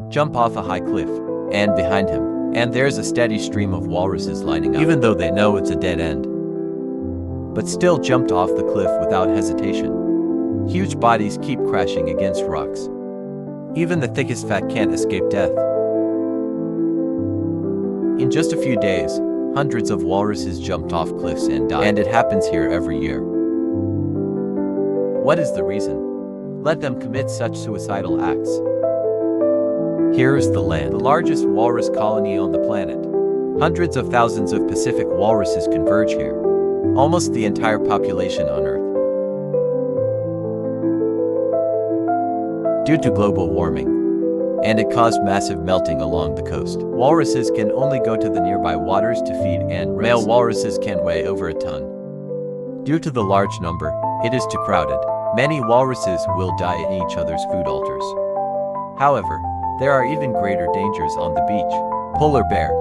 jump off a high cliff, and behind him, and there's a steady stream of walruses lining up, even though they know it's a dead end. But still jumped off the cliff without hesitation. Huge bodies keep crashing against rocks. Even the thickest fat can't escape death. In just a few days, hundreds of walruses jumped off cliffs and died, and it happens here every year. What is the reason? Let them commit such suicidal acts. Here is the land, the largest walrus colony on the planet. Hundreds of thousands of Pacific walruses converge here. Almost the entire population on Earth. Due to global warming, and it caused massive melting along the coast. Walruses can only go to the nearby waters to feed, and male walruses can weigh over a ton. Due to the large number, it is too crowded. Many walruses will die in each other's food altars. However, there are even greater dangers on the beach. Polar bear.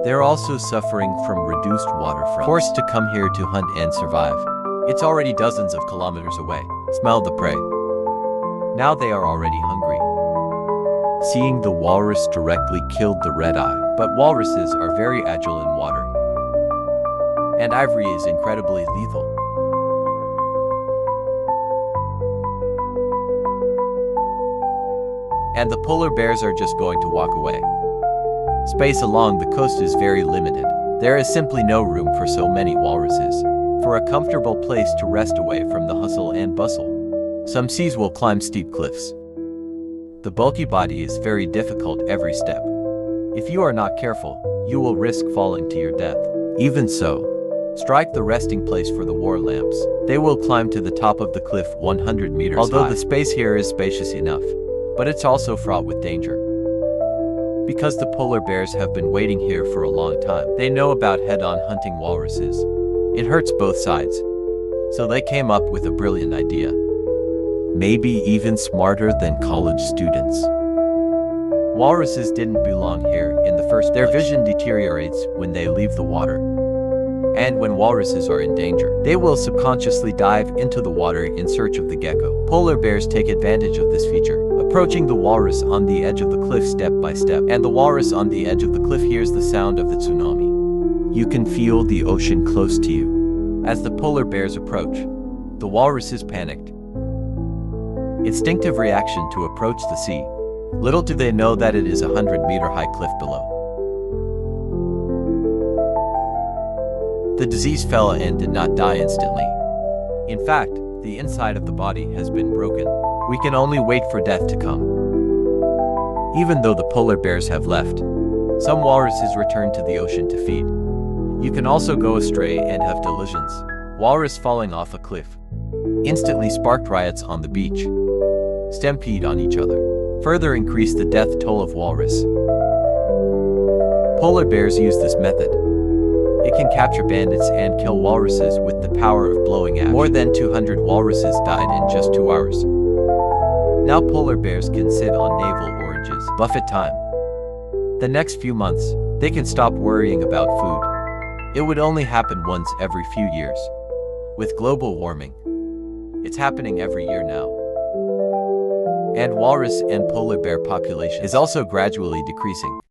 They're also suffering from reduced waterfront, forced to come here to hunt and survive. It's already dozens of kilometers away. Smell the prey. Now they are already hungry. Seeing the walrus directly killed the red-eye, but walruses are very agile in water. And ivory is incredibly lethal. And the polar bears are just going to walk away. Space along the coast is very limited. There is simply no room for so many walruses. For a comfortable place to rest away from the hustle and bustle. Some seas will climb steep cliffs. The bulky body is very difficult every step. If you are not careful, you will risk falling to your death. Even so, strike the resting place for the war lamps. They will climb to the top of the cliff 100 meters high. Although the space here is spacious enough, but it's also fraught with danger. Because the polar bears have been waiting here for a long time, they know about head-on hunting walruses. It hurts both sides. So they came up with a brilliant idea. Maybe even smarter than college students. Walruses didn't belong here in the first place. Their vision deteriorates when they leave the water. And when walruses are in danger, they will subconsciously dive into the water in search of the gecko. Polar bears take advantage of this feature, approaching the walrus on the edge of the cliff step by step. And the walrus on the edge of the cliff hears the sound of the tsunami. You can feel the ocean close to you. As the polar bears approach, the walrus is panicked. Instinctive reaction to approach the sea. Little do they know that it is a 100-meter high cliff below. The disease fell and did not die instantly. In fact, the inside of the body has been broken. We can only wait for death to come. Even though the polar bears have left, some walruses return to the ocean to feed. You can also go astray and have delusions. Walrus falling off a cliff instantly sparked riots on the beach. Stampede on each other. Further increase the death toll of walrus. Polar bears use this method. It can capture bandits and kill walruses with the power of blowing ash. More than 200 walruses died in just 2 hours. Now polar bears can sit on navel oranges. Buffet time. The next few months, they can stop worrying about food. It would only happen once every few years. With global warming, it's happening every year now. And walrus and polar bear population is also gradually decreasing.